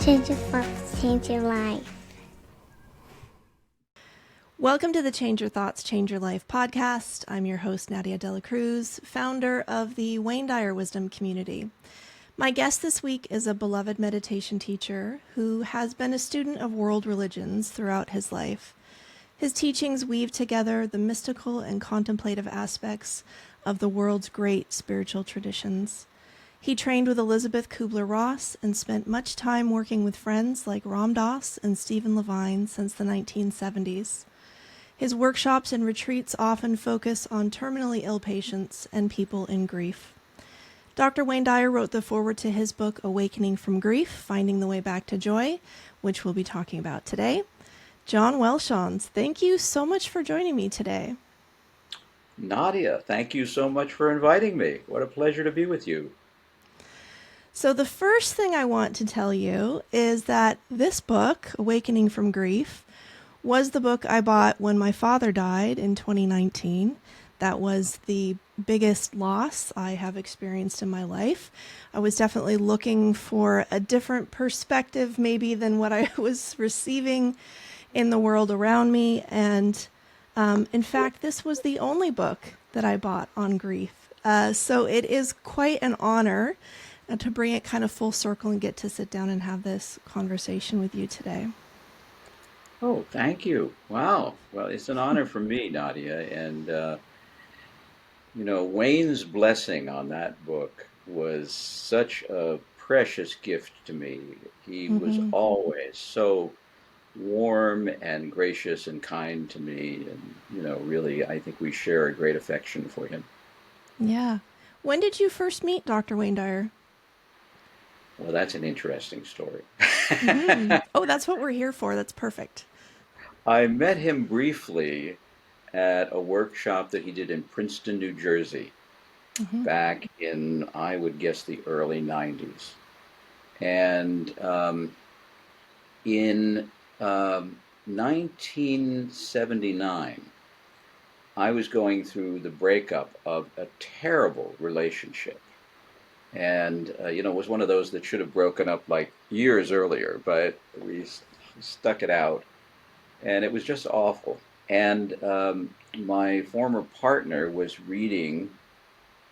Change your thoughts, change your life. Welcome to the Change Your Thoughts, Change Your Life podcast. I'm your host, Nadia Delacruz, founder of the Dyer Wisdom Community. My guest this week is a beloved meditation teacher who has been a student of world religions throughout his life. His teachings weave together the mystical and contemplative aspects of the world's great spiritual traditions. He trained with Elizabeth Kubler Ross and spent much time working with friends like Ram Dass and Stephen Levine since the 1970s. His workshops and retreats often focus on terminally ill patients and people in grief. Dr. Wayne Dyer wrote the foreword to his book, Awakening from Grief, Finding the Way Back to Joy, which we'll be talking about today. John Welshons, thank you so much for joining me today. Nadia, thank you so much for inviting me. What a pleasure to be with you. So the first thing I want to tell you is that this book, Awakening from Grief, was the book I bought when my father died in 2019. That was the biggest loss I have experienced in my life. I was definitely looking for a different perspective maybe than what I was receiving in the world around me. And in fact, this was the only book that I bought on grief. So it is quite an honor to bring it kind of full circle and get to sit down and have this conversation with you today. Oh, thank you. Wow. Well, it's an honor for me, Nadia. And, Wayne's blessing on that book was such a precious gift to me. He was always so warm and gracious and kind to me. And, really, I think we share a great affection for him. Yeah. When did you first meet Dr. Wayne Dyer? Well, that's an interesting story. Oh, that's what we're here for. That's perfect. I met him briefly at a workshop that he did in Princeton, New Jersey, back in, I would guess, the early 90s. And in 1979, I was going through the breakup of a terrible relationship. And, it was one of those that should have broken up like years earlier, but we stuck it out. And it was just awful. And my former partner was reading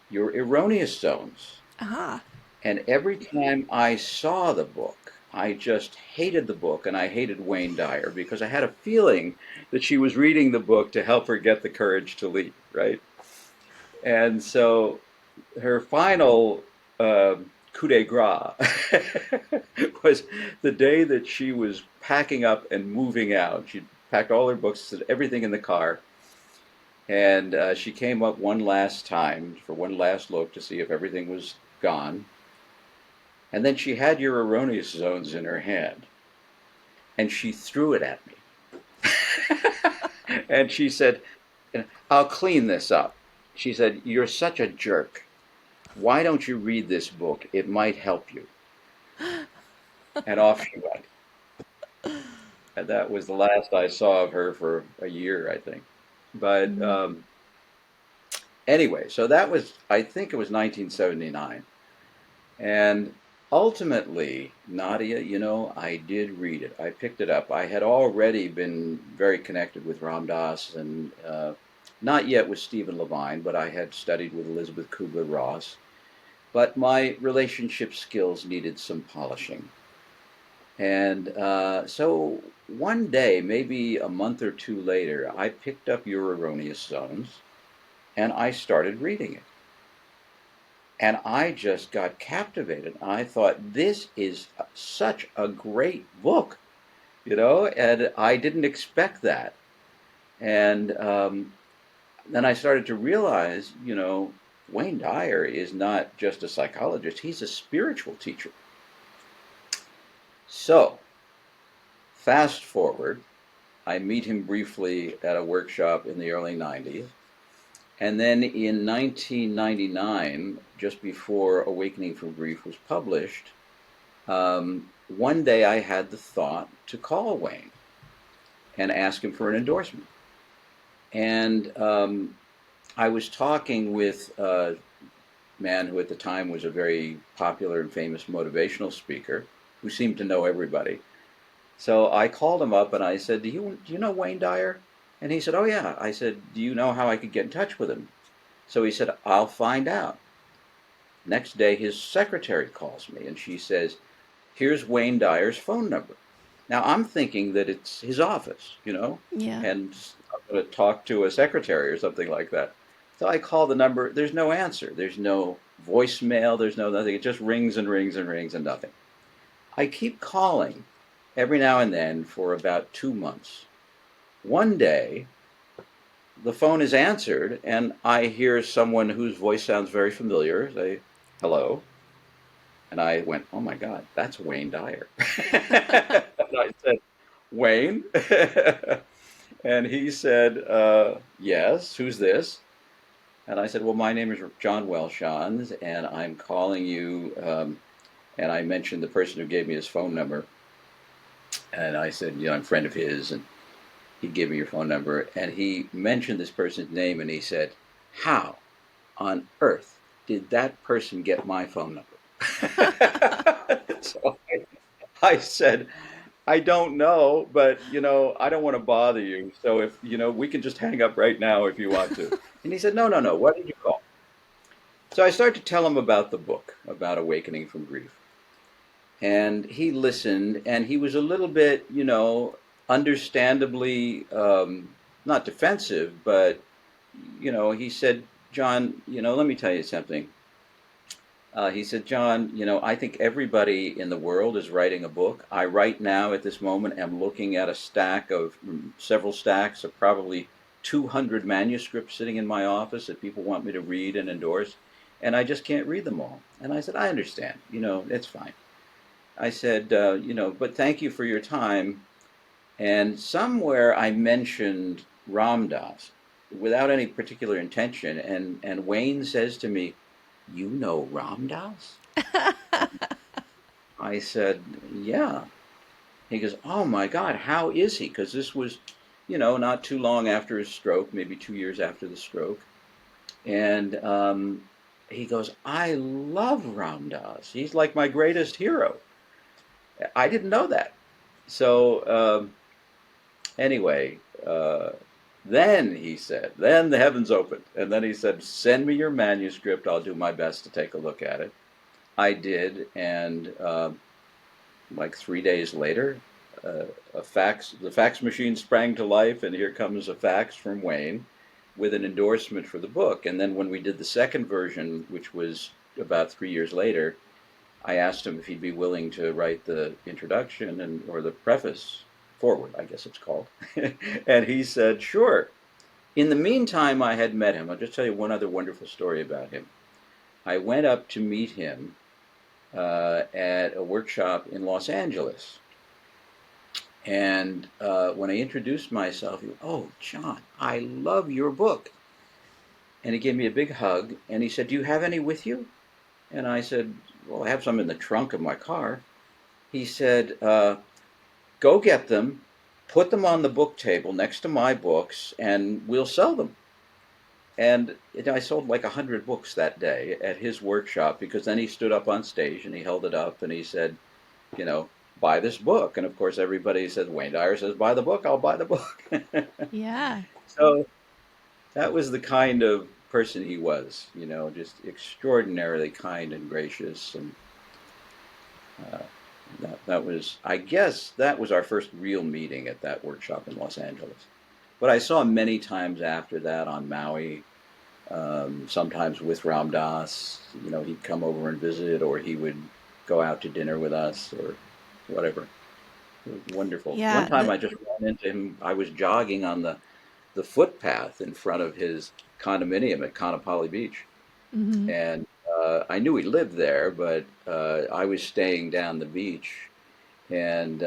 Your Erroneous Zones. Aha. And every time I saw the book, I just hated the book, and I hated Wayne Dyer because I had a feeling that she was reading the book to help her get the courage to leave, right? And so her final coup de grace was the day that she was packing up and moving out. She packed all her books and everything in the car, and she came up one last time for one last look to see if everything was gone. And then she had Your Erroneous Zones in her hand, and she threw it at me. And she said, "I'll clean this up." She said, "You're such a jerk. Why don't you read this book? It might help you." And off she went. And that was the last I saw of her for a year, I think. But anyway, so that was, I think it was 1979. And ultimately, Nadia, I did read it. I picked it up. I had already been very connected with Ram Dass and not yet with Stephen Levine, but I had studied with Elizabeth Kubler Ross. But my relationship skills needed some polishing. And so one day, maybe a month or two later, I picked up Your Erroneous Zones and I started reading it. And I just got captivated. I thought, this is such a great book, and I didn't expect that. And then I started to realize, Wayne Dyer is not just a psychologist, he's a spiritual teacher. So, fast forward, I meet him briefly at a workshop in the early 90s. And then in 1999, just before Awakening from Grief was published, one day I had the thought to call Wayne and ask him for an endorsement. And I was talking with a man who at the time was a very popular and famous motivational speaker. who seemed to know everybody. So I called him up and I said, do you know Wayne Dyer? And he said, oh yeah. I said, do you know how I could get in touch with him? So he said, I'll find out. Next day, his secretary calls me and she says, here's Wayne Dyer's phone number. Now I'm thinking that it's his office, Yeah. and I'm going to talk to a secretary or something like that. So I call the number. There's no answer. There's no voicemail. There's no nothing. It just rings and rings and rings and nothing. I keep calling every now and then for about 2 months. One day, the phone is answered, and I hear someone whose voice sounds very familiar say, hello. And I went, oh my God, that's Wayne Dyer. And I said, Wayne? And he said, yes, who's this? And I said, well, my name is John Welshons, and I'm calling you. And I mentioned the person who gave me his phone number. And I said, I'm a friend of his, and he gave me your phone number. And he mentioned this person's name, and he said, how on earth did that person get my phone number? So I said, I don't know, but I don't want to bother you. So if we can just hang up right now if you want to. And he said, no, no, no. What did you call? So I started to tell him about the book, about awakening from grief. And he listened, and he was a little bit, understandably not defensive, but he said, John, let me tell you something. He said, John, I think everybody in the world is writing a book. I right now at this moment am looking at a stack of several stacks of probably 200 manuscripts sitting in my office that people want me to read and endorse, and I just can't read them all. And I said, I understand, it's fine. I said, but thank you for your time. And somewhere I mentioned Ram Dass without any particular intention, and Wayne says to me, you know Ram Dass? I said, yeah. He goes, oh my God, how is he? Because this was, not too long after his stroke, maybe 2 years after the stroke. And he goes, I love Ram Dass. He's like my greatest hero. I didn't know that. So anyway, then he said, then the heavens opened. And then he said, send me your manuscript. I'll do my best to take a look at it. I did. And like 3 days later, the fax machine sprang to life. And here comes a fax from Wayne with an endorsement for the book. And then when we did the second version, which was about 3 years later, I asked him if he'd be willing to write the introduction or the preface, forward, I guess it's called. And he said, sure. In the meantime, I had met him. I'll just tell you one other wonderful story about him. I went up to meet him at a workshop in Los Angeles. And when I introduced myself, he went, oh, John, I love your book. And he gave me a big hug, and he said, do you have any with you? And I said, well, I have some in the trunk of my car. He said, go get them, put them on the book table next to my books, and we'll sell them. And I sold like 100 books that day at his workshop, because then he stood up on stage and he held it up and he said, buy this book. And of course, everybody says, Wayne Dyer says, buy the book, I'll buy the book. Yeah. So that was the kind of person he was, just extraordinarily kind and gracious. And that was, I guess, that was our first real meeting at that workshop in Los Angeles. But I saw him many times after that on Maui, sometimes with Ram Dass. He'd come over and visit, or he would go out to dinner with us, or whatever. It was wonderful. Yeah, One time I just ran into him. I was jogging on the footpath in front of his condominium at Kaanapali Beach. Mm-hmm. And I knew he lived there, but I was staying down the beach and,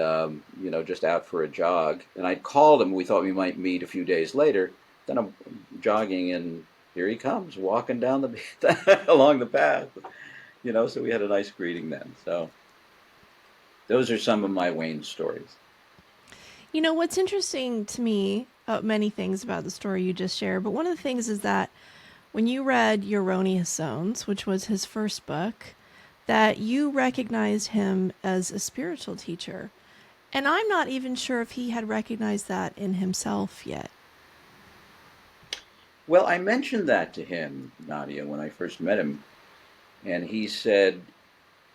just out for a jog. And I called him. We thought we might meet a few days later. Then I'm jogging, and here he comes, walking down the along the path. So we had a nice greeting then. So those are some of my Wayne stories. What's interesting to me, many things about the story you just shared, but one of the things is that when you read Erroneous Zones, which was his first book, that you recognized him as a spiritual teacher. And I'm not even sure if he had recognized that in himself yet. Well, I mentioned that to him, Nadia, when I first met him, and he said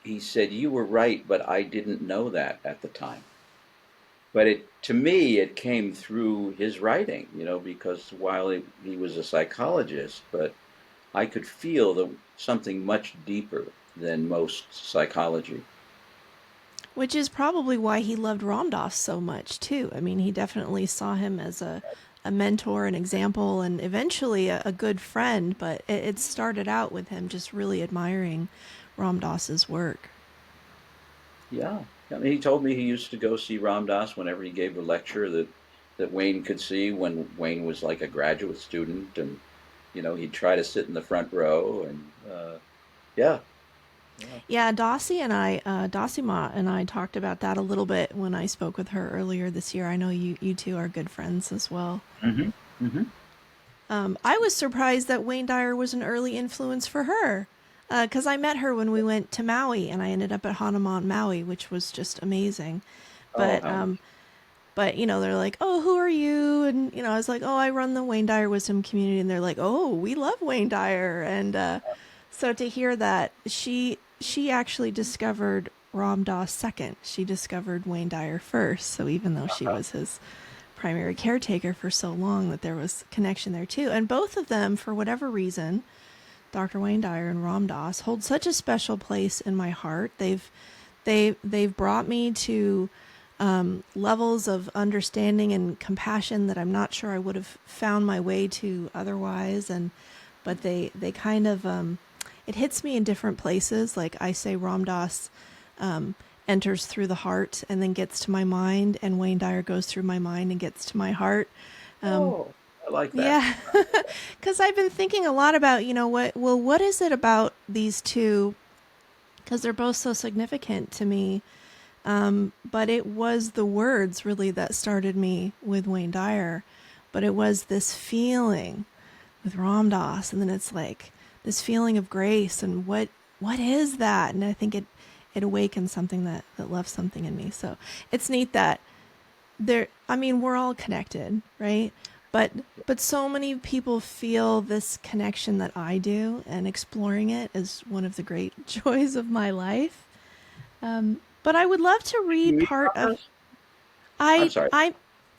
you were right, but I didn't know that at the time. But to me, it came through his writing, because while he was a psychologist, but I could feel something much deeper than most psychology. Which is probably why he loved Ram Dass so much, too. I mean, he definitely saw him as a mentor, an example, and eventually a good friend, but it started out with him just really admiring Ram Dass's work. Yeah. I mean, he told me he used to go see Ram Dass whenever he gave a lecture that Wayne could see when Wayne was like a graduate student, and he'd try to sit in the front row, and yeah. Yeah, Dosima and I talked about that a little bit when I spoke with her earlier this year. I know you two are good friends as well. Mm-hmm. Mm-hmm. I was surprised that Wayne Dyer was an early influence for her, because I met her when we went to Maui, and I ended up at Hanuman Maui, which was just amazing. But Oh, but they're like, "Oh, who are you?" And I was like, "Oh, I run the Wayne Dyer Wisdom Community," and they're like, "Oh, we love Wayne Dyer," and so to hear that she actually discovered Ram Dass second. She discovered Wayne Dyer first. So even though she was his primary caretaker for so long, that there was connection there too. And both of them, for whatever reason, Dr. Wayne Dyer and Ram Dass, hold such a special place in my heart. They've brought me to levels of understanding and compassion that I'm not sure I would have found my way to otherwise. But they kind of it hits me in different places. Like I say, Ram Dass enters through the heart and then gets to my mind, and Wayne Dyer goes through my mind and gets to my heart. I like that. Yeah, because I've been thinking a lot about, what is it about these two? Because they're both so significant to me. But it was the words really that started me with Wayne Dyer. But it was this feeling with Ram Dass, and then it's like this feeling of grace, and what is that? And I think it awakens something that left something in me. So it's neat that we're all connected, right? But so many people feel this connection that I do, and exploring it is one of the great joys of my life. But I would love to read You part of. I'm sorry.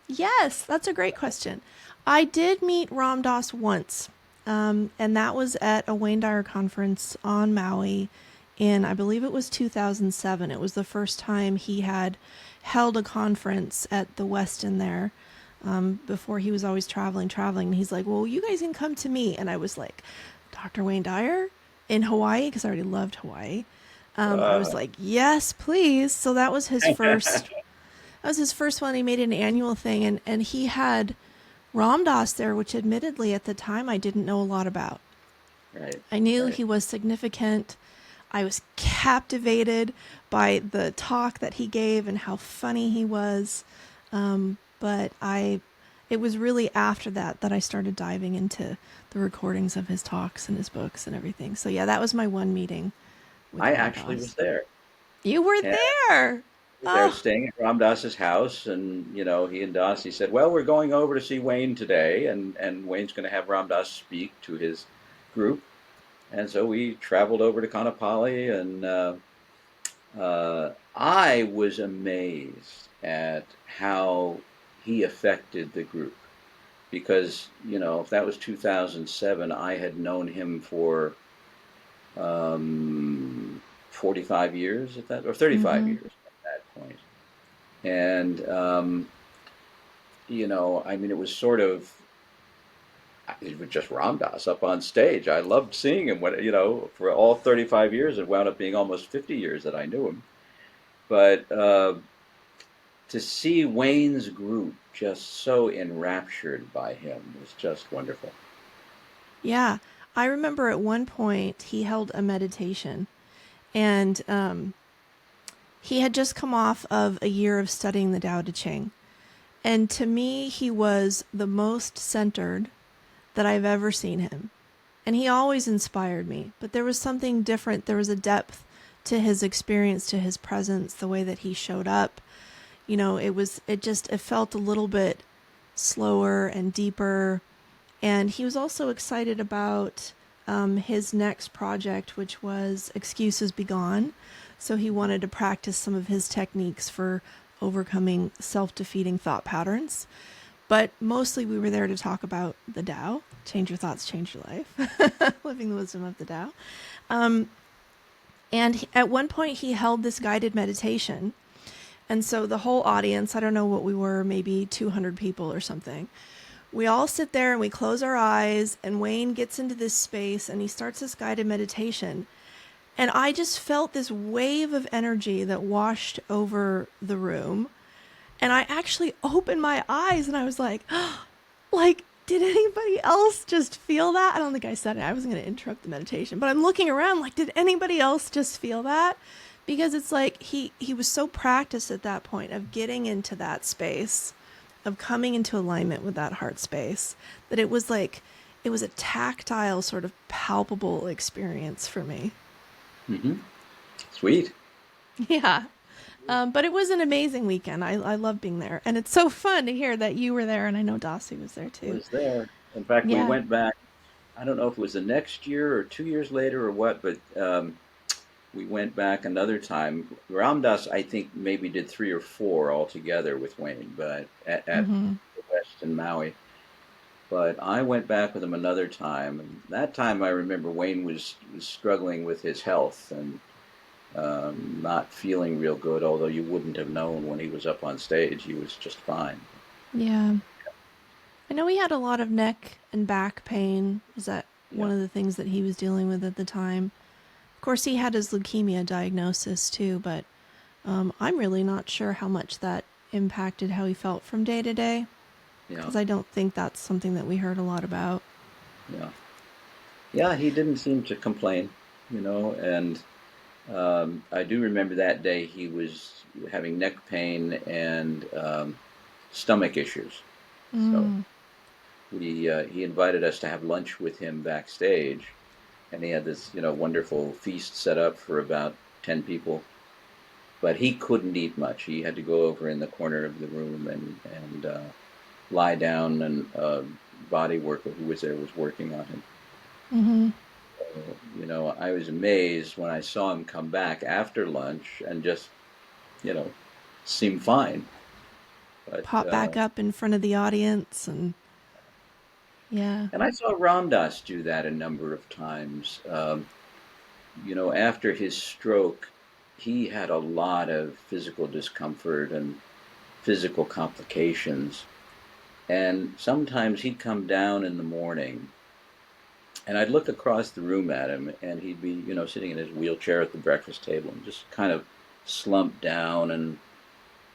Yes, that's a great question. I did meet Ram Dass once, and that was at a Wayne Dyer conference on Maui in, I believe it was 2007. It was the first time he had held a conference at the Westin there. Before he was always traveling. And he's like, "Well, you guys can come to me." And I was like, "Dr. Wayne Dyer in Hawaii?" Because I already loved Hawaii. I was like, "Yes, please." So that was his first. That was his first one. He made an annual thing, and he had Ram Dass there, which admittedly at the time I didn't know a lot about. Right. I knew Right. he was significant. I was captivated by the talk that he gave and how funny he was. But it was really after that I started diving into the recordings of his talks and his books and everything. So yeah, that was my one meeting with I Ram actually Dass. was there. You were Yeah. there. They're Oh, staying at Ram Dass's house, and he and Dass, said, "Well, we're going over to see Wayne today, and Wayne's going to have Ram Dass speak to his group." And so we traveled over to Kanapali, and I was amazed at how he affected the group, because if that was 2007, I had known him for 45 years at that, or 35 mm-hmm. years at that point. And it was sort of, it was just Ram Dass up on stage. I loved seeing him for all 35 years. It wound up being almost 50 years that I knew him. But to see Wayne's group just so enraptured by him was just wonderful. Yeah, I remember at one point he held a meditation, and he had just come off of a year of studying the Tao Te Ching. And to me, he was the most centered that I've ever seen him. And he always inspired me, but there was something different. There was a depth to his experience, to his presence, the way that he showed up. You know, it felt a little bit slower and deeper. And he was also excited about his next project, which was Excuses Be Gone. So he wanted to practice some of his techniques for overcoming self-defeating thought patterns. But mostly we were there to talk about the Tao, change your thoughts, change your life, living the wisdom of the Tao. At one point he held this guided meditation. And so the whole audience, I don't know what we were, maybe 200 people or something. We all sit there and we close our eyes, and Wayne gets into this space and he starts this guided meditation. And I just felt this wave of energy that washed over the room. And I actually opened my eyes and I was like, like, did anybody else just feel that? I don't think I said it. I wasn't going to interrupt the meditation, but I'm looking around like, did anybody else just feel that? Because it's like he was so practiced at that point of getting into that space, of coming into alignment with that heart space, that it was like, it was a tactile, sort of palpable experience for me. Mm-hmm. Sweet. Yeah. But it was an amazing weekend. I love being there. And it's so fun to hear that you were there, and I know Dossie was there too. I was there. In fact, we went back, I don't know if it was the next year or 2 years later or what, but we went back another time. Ram Dass, I think, maybe did 3 or 4 altogether with Wayne, but at the West in Maui. But I went back with him another time, and that time I remember Wayne was struggling with his health and not feeling real good, although you wouldn't have known when he was up on stage. He was just fine. Yeah. I know he had a lot of neck and back pain. Is that one of the things that he was dealing with at the time? Of course, he had his leukemia diagnosis too, but I'm really not sure how much that impacted how he felt from day to day. Because I don't think that's something that we heard a lot about. Yeah. Yeah, he didn't seem to complain, and I do remember that day he was having neck pain and stomach issues. So he invited us to have lunch with him backstage, and he had this wonderful feast set up for about 10 people. But he couldn't eat much. He had to go over in the corner of the room and lie down, and a body worker who was there was working on him. Mm-hmm. So, I was amazed when I saw him come back after lunch and just, seem fine. But, pop back up in front of the audience, and And I saw Ram Dass do that a number of times. After his stroke, he had a lot of physical discomfort and physical complications. And sometimes he'd come down in the morning, and I'd look across the room at him, and he'd be, sitting in his wheelchair at the breakfast table and just kind of slumped down and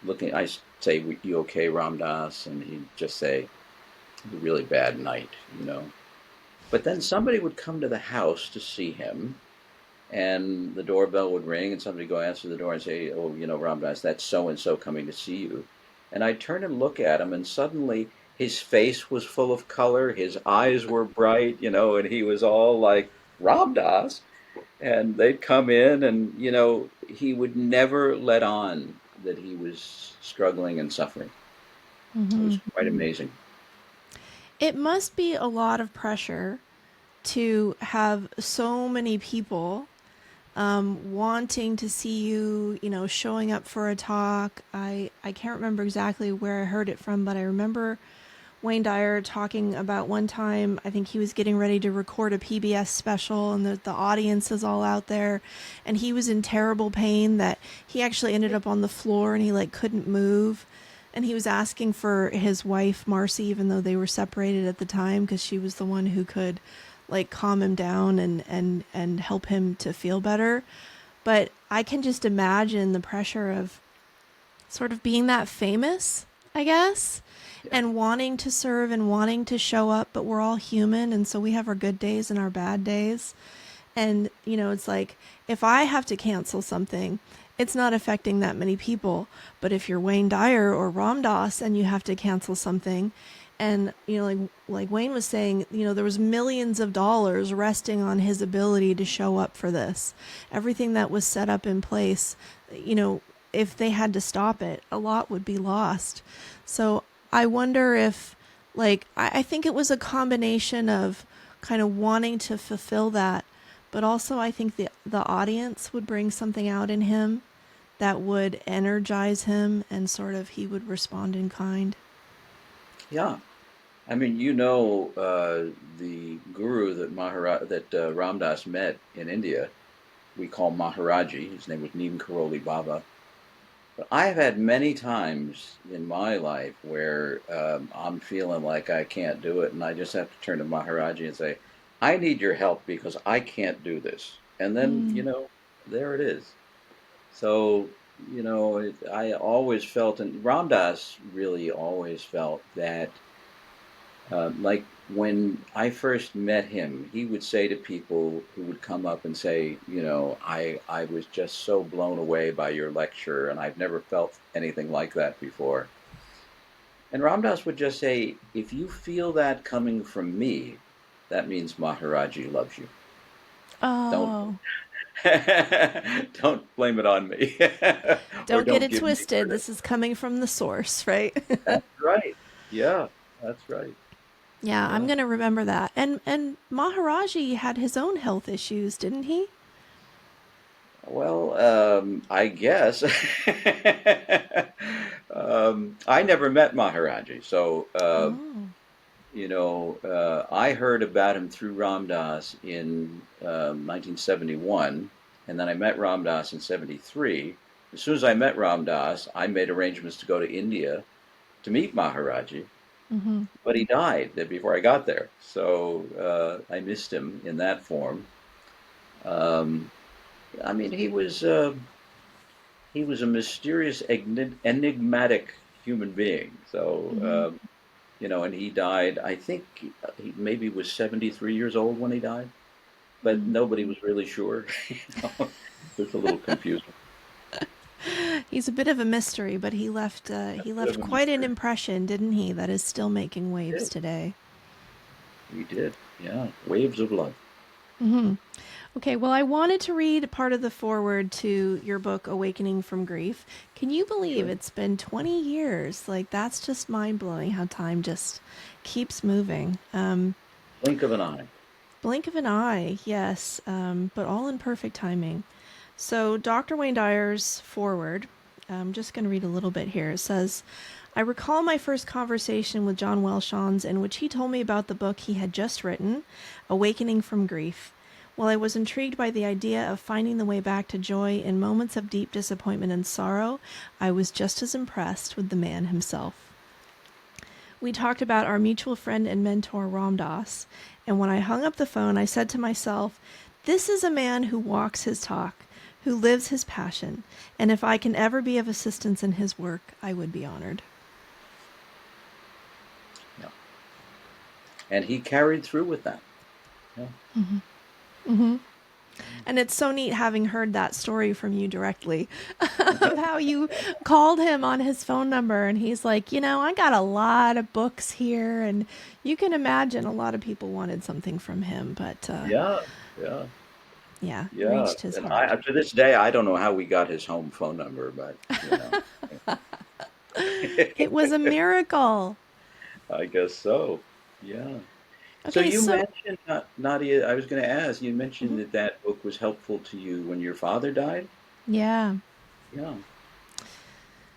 looking. I say, "You okay, Ram Dass?" And he'd just say, "A really bad night, But then somebody would come to the house to see him, and the doorbell would ring, and somebody would go answer the door and say, "Oh, Ram Dass, that's so-and-so coming to see you." And I'd turn and look at him, and suddenly his face was full of color, his eyes were bright, and he was all like, "Ram Dass." And they'd come in, and, he would never let on that he was struggling and suffering. It was quite amazing. It must be a lot of pressure to have so many people wanting to see you, showing up for a talk. I can't remember exactly where I heard it from, but I remember Wayne Dyer talking about one time, I think he was getting ready to record a PBS special, and the audience is all out there, and he was in terrible pain that he actually ended up on the floor, and he couldn't move. And he was asking for his wife, Marcy, even though they were separated at the time, because she was the one who could calm him down and help him to feel better. But I can just imagine the pressure of sort of being that famous, I guess, and wanting to serve and wanting to show up, but we're all human, and so we have our good days and our bad days. And, it's like, if I have to cancel something, it's not affecting that many people. But if you're Wayne Dyer or Ram Dass and you have to cancel something, And, like Wayne was saying, there was millions of dollars resting on his ability to show up for this. Everything that was set up in place, if they had to stop it, a lot would be lost. So I wonder if, I think it was a combination of kind of wanting to fulfill that, but also I think the audience would bring something out in him that would energize him, and sort of he would respond in kind. Yeah. I mean, the guru that Ram Dass met in India, we call Maharaji. His name was Neem Karoli Baba. But I've had many times in my life where I'm feeling like I can't do it, and I just have to turn to Maharaji and say, I need your help because I can't do this. And then, there it is. So, I always felt, and Ram Dass really always felt that, like when I first met him, he would say to people who would come up and say, I was just so blown away by your lecture, and I've never felt anything like that before. And Ram Dass would just say, if you feel that coming from me, that means Maharaji loves you. Oh. Don't blame it on me. Don't get it twisted. This is coming from the source, right? That's right. Yeah, that's right. Yeah, I'm going to remember that. And Maharaji had his own health issues, didn't he? Well, I guess. I never met Maharaji, so I heard about him through Ram Dass in 1971, and then I met Ram Dass in 73. As soon as I met Ram Dass, I made arrangements to go to India to meet Maharaji. Mm-hmm. But he died before I got there, so I missed him in that form. I mean, he was a mysterious, enigmatic human being. So, and he died. I think he maybe was 73 years old when he died, but nobody was really sure. It's a little confusing. He's a bit of a mystery, but he left quite an impression, didn't he? That is still making waves today. He did, yeah. Waves of love. Mm-hmm. Okay, well, I wanted to read part of the foreword to your book, Awakening from Grief. Can you believe it's been 20 years? That's just mind-blowing how time just keeps moving. Blink of an eye. Blink of an eye, yes, but all in perfect timing. So Dr. Wayne Dyer's foreword, I'm just going to read a little bit here. It says, I recall my first conversation with John Welshons in which he told me about the book he had just written, Awakening from Grief. While I was intrigued by the idea of finding the way back to joy in moments of deep disappointment and sorrow, I was just as impressed with the man himself. We talked about our mutual friend and mentor, Ram Dass, and when I hung up the phone, I said to myself, this is a man who walks his talk, who lives his passion, and if I can ever be of assistance in his work, I would be honored. Yeah. And he carried through with that. Yeah. Mm-hmm. Mm-hmm. And it's so neat having heard that story from you directly of how you called him on his phone number and he's like, I got a lot of books here, and you can imagine a lot of people wanted something from him, but yeah, reached his heart. To this day, I don't know how we got his home phone number, but it was a miracle. I guess so. Yeah. Okay, so you mentioned, Nadia, I was going to ask, you mentioned that book was helpful to you when your father died? Yeah. Yeah.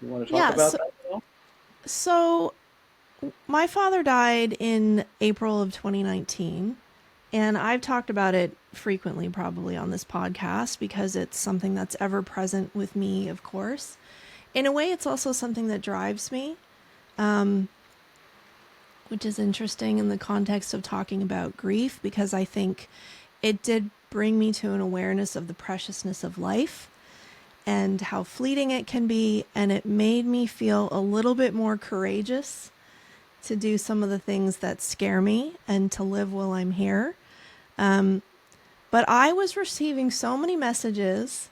You want to talk about that at all? So my father died in April of 2019, and I've talked about it frequently probably on this podcast because it's something that's ever present with me, of course. In a way, it's also something that drives me. Which is interesting in the context of talking about grief, because I think it did bring me to an awareness of the preciousness of life and how fleeting it can be, and it made me feel a little bit more courageous to do some of the things that scare me and to live while I'm here. But I was receiving so many messages.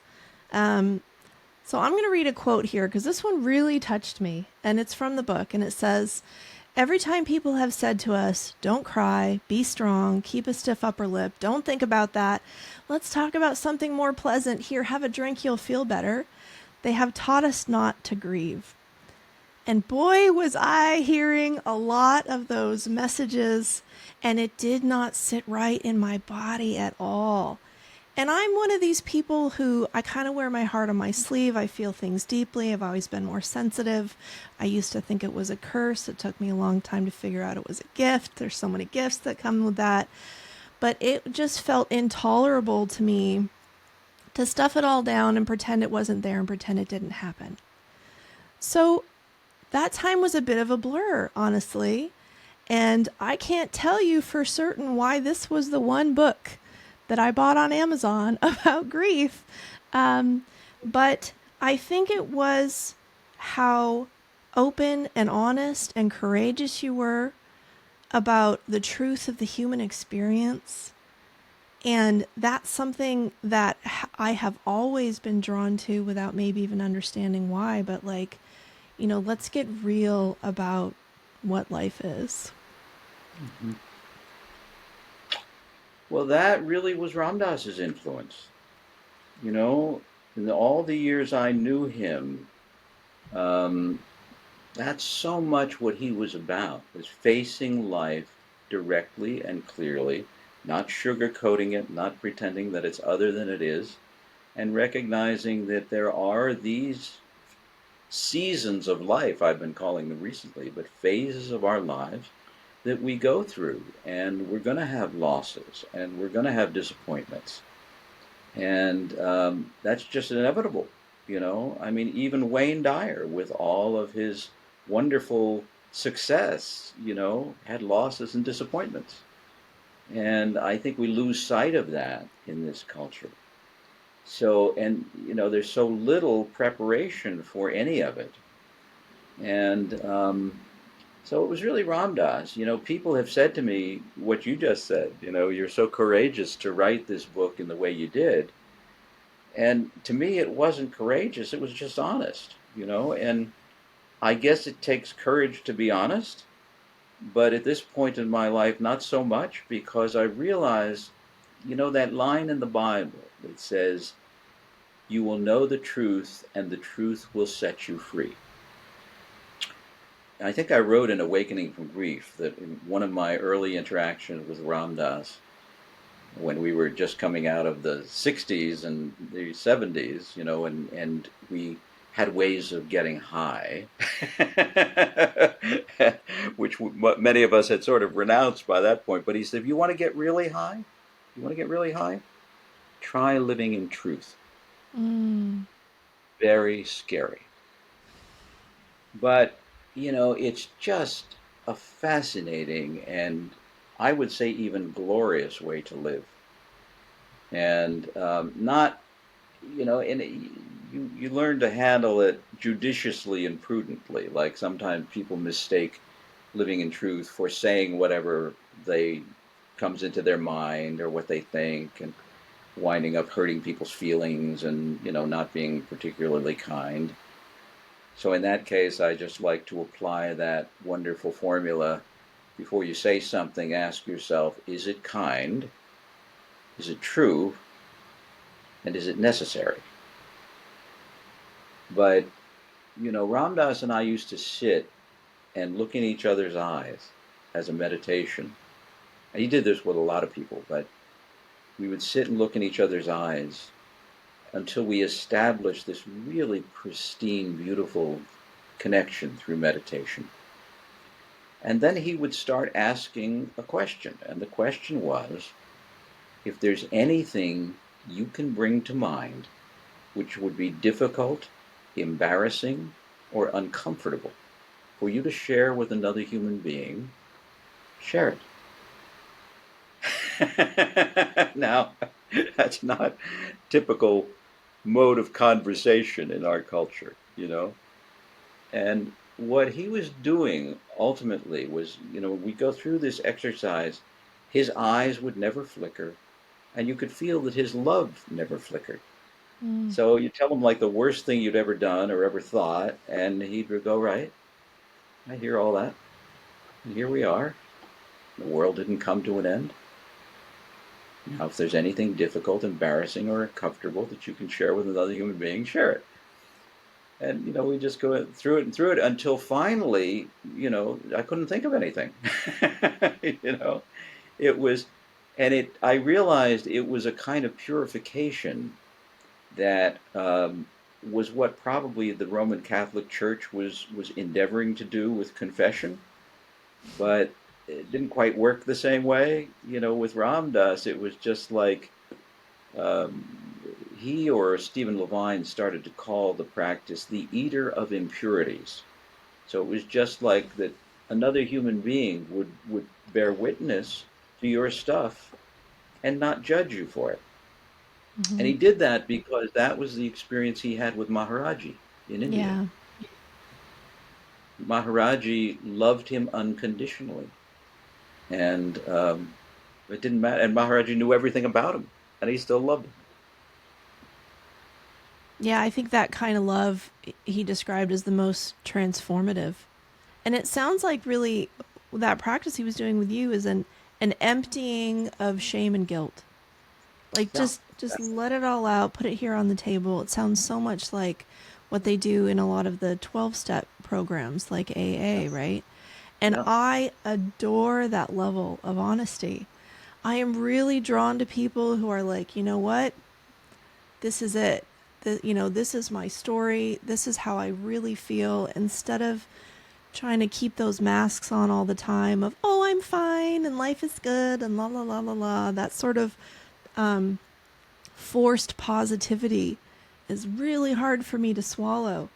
So I'm going to read a quote here because this one really touched me, and it's from the book, and it says, Every time people have said to us, don't cry, be strong, keep a stiff upper lip, don't think about that, let's talk about something more pleasant, here, have a drink, you'll feel better, they have taught us not to grieve. And boy, was I hearing a lot of those messages, and it did not sit right in my body at all. And I'm one of these people who I kind of wear my heart on my sleeve. I feel things deeply. I've always been more sensitive. I used to think it was a curse. It took me a long time to figure out it was a gift. There's so many gifts that come with that. But it just felt intolerable to me to stuff it all down and pretend it wasn't there and pretend it didn't happen. So that time was a bit of a blur, honestly. And I can't tell you for certain why this was the one book that I bought on Amazon about grief. But I think it was how open and honest and courageous you were about the truth of the human experience. And that's something that I have always been drawn to without maybe even understanding why. But like, you know, let's get real about what life is. Mm-hmm. Well, that really was Ram Dass's influence. You know, in all the years I knew him, that's so much what he was about, was facing life directly and clearly, not sugarcoating it, not pretending that it's other than it is, and recognizing that there are these seasons of life, I've been calling them recently, but phases of our lives that we go through, and we're going to have losses, and we're going to have disappointments, and that's just inevitable, you know. I mean, even Wayne Dyer, with all of his wonderful success, you know, had losses and disappointments, and I think we lose sight of that in this culture. So, and you know, there's so little preparation for any of it, and so it was really Ram Dass. You know, people have said to me what you just said. You know, you're so courageous to write this book in the way you did. And to me, it wasn't courageous. It was just honest, you know. And I guess it takes courage to be honest. But at this point in my life, not so much, because I realized, you know, that line in the Bible that says, you will know the truth and the truth will set you free. I think I wrote in Awakening from Grief that in one of my early interactions with Ram Dass, when we were just coming out of the 60s and the 70s, you know, and we had ways of getting high, which many of us had sort of renounced by that point. But he said, if you want to get really high, try living in truth. Very scary. But, you know, it's just a fascinating and I would say even glorious way to live. And not, you know, and you learn to handle it judiciously and prudently. Like sometimes people mistake living in truth for saying whatever comes into their mind or what they think, and winding up hurting people's feelings and, you know, not being particularly kind. So in that case, I just like to apply that wonderful formula. Before you say something, ask yourself, is it kind? Is it true? And is it necessary? But, you know, Ram Dass and I used to sit and look in each other's eyes as a meditation. And he did this with a lot of people, but we would sit and look in each other's eyes until we established this really pristine, beautiful connection through meditation. And then he would start asking a question. And the question was, if there's anything you can bring to mind which would be difficult, embarrassing, or uncomfortable for you to share with another human being, share it. Now, that's not typical mode of conversation in our culture, you know. And what he was doing ultimately was, you know, we go through this exercise, his eyes would never flicker, and you could feel that his love never flickered. So you tell him like the worst thing you'd ever done or ever thought, and he'd go, right, I hear all that. And here we are. The world didn't come to an end. Now, if there's anything difficult, embarrassing, or uncomfortable that you can share with another human being, share it. And we just go through it and through it until finally, I couldn't think of anything. you know, it was, and I realized it was a kind of purification that was what probably the Roman Catholic Church was endeavoring to do with confession, but it didn't quite work the same way. With Ram Dass, it was just like um, he or Stephen Levine started to call the practice the eater of impurities. So it was just like that another human being would bear witness to your stuff and not judge you for it. And Mm-hmm. he did that because that was the experience he had with Maharaji in India. Yeah. Maharaji loved him unconditionally. And it didn't matter. And Maharaji knew everything about him, and he still loved him. Yeah, I think that kind of love he described as the most transformative. And it sounds like really that practice he was doing with you is an emptying of shame and guilt. Like Yeah, just let it all out, put it here on the table. It sounds so much like what they do in a lot of the 12-step programs like AA, yeah, right? And yeah, I adore that level of honesty. I am really drawn to people who are like, you know what? This is it. This is my story. This is how I really feel. Instead of trying to keep those masks on all the time of, oh, I'm fine and life is good and la la la la la. That sort of um, forced positivity is really hard for me to swallow.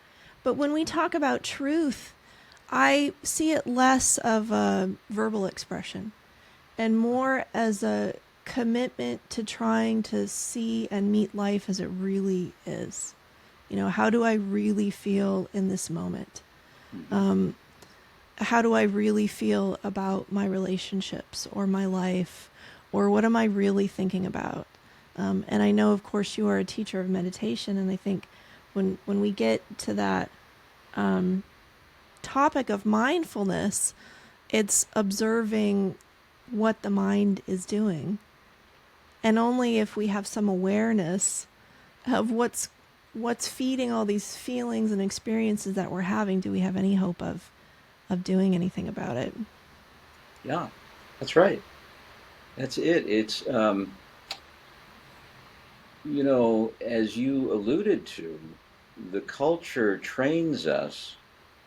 But when we talk about truth, I see it less of a verbal expression and more as a commitment to trying to see and meet life as it really is. How do I really feel in this moment? hmm Um, how do I really feel about my relationships or my life? Or what am I really thinking about? And I know, of course, you are a teacher of meditation, and I think when we get to that um, topic of mindfulness, it's observing what the mind is doing. And only if we have some awareness of what's feeding all these feelings and experiences that we're having do we have any hope of doing anything about it. yeah. That's right. That's it. It's as you alluded to, the culture trains us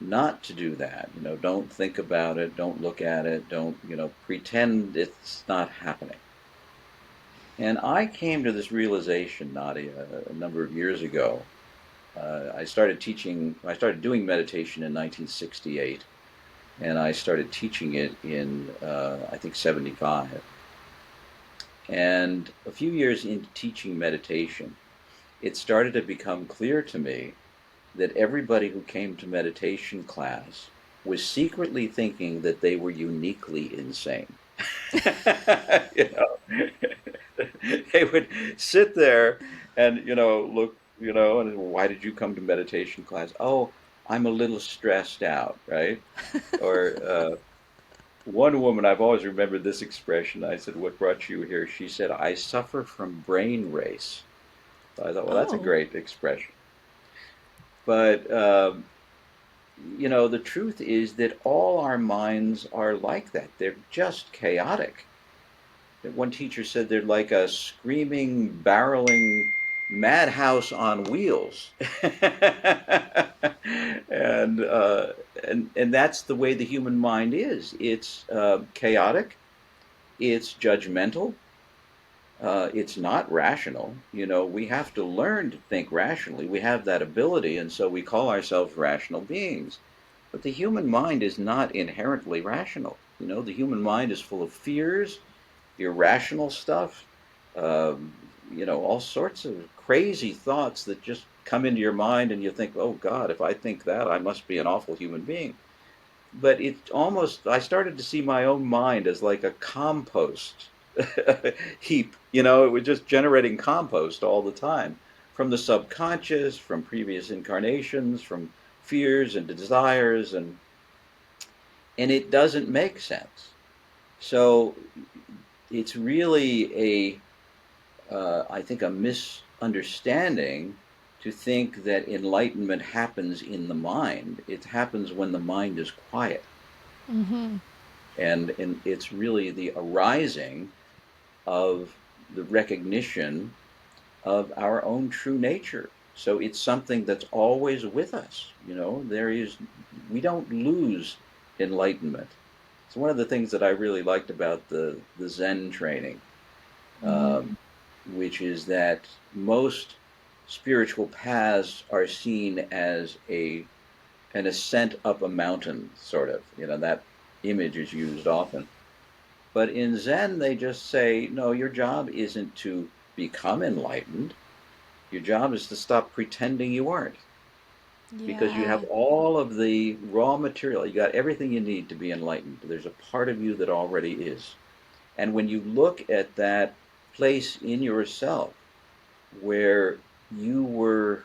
not to do that. Don't think about it, don't look at it, don't, pretend it's not happening. And I came to this realization, Nadia, a number of years ago. I started doing meditation in 1968, and I started teaching it in, I think, 75. And a few years into teaching meditation, it started to become clear to me that everybody who came to meditation class was secretly thinking that they were uniquely insane. you know, they would sit there and look, and why did you come to meditation class? Oh, I'm a little stressed out, right? Or one woman, I've always remembered this expression. I said, "What brought you here?" She said, "I suffer from brain race." So I thought, well, that's a Oh, great expression. But the truth is that all our minds are like that. They're just chaotic. One teacher said they're like a screaming, barreling madhouse on wheels, and that's the way the human mind is. It's chaotic. It's judgmental. It's not rational. We have to learn to think rationally. We have that ability, and so we call ourselves rational beings. But the human mind is not inherently rational. The human mind is full of fears, irrational stuff, all sorts of crazy thoughts that just come into your mind, and you think, oh God, if I think that, I must be an awful human being. But I started to see my own mind as like a compost heap. It was just generating compost all the time from the subconscious, from previous incarnations, from fears and desires, and it doesn't make sense. So it's really I think, a misunderstanding to think that enlightenment happens in the mind. It happens when the mind is quiet. Mm-hmm. And it's really the arising of the recognition of our own true nature. So it's something that's always with us. We don't lose enlightenment. It's one of the things that I really liked about the Zen training, Mm-hmm. which is that most spiritual paths are seen as an ascent up a mountain, sort of. That image is used often. But in Zen, they just say, no, your job isn't to become enlightened. Your job is to stop pretending you aren't, because you have Yeah. all of the raw material. You got everything you need to be enlightened. There's a part of you that already is. And when you look at that place in yourself where you were,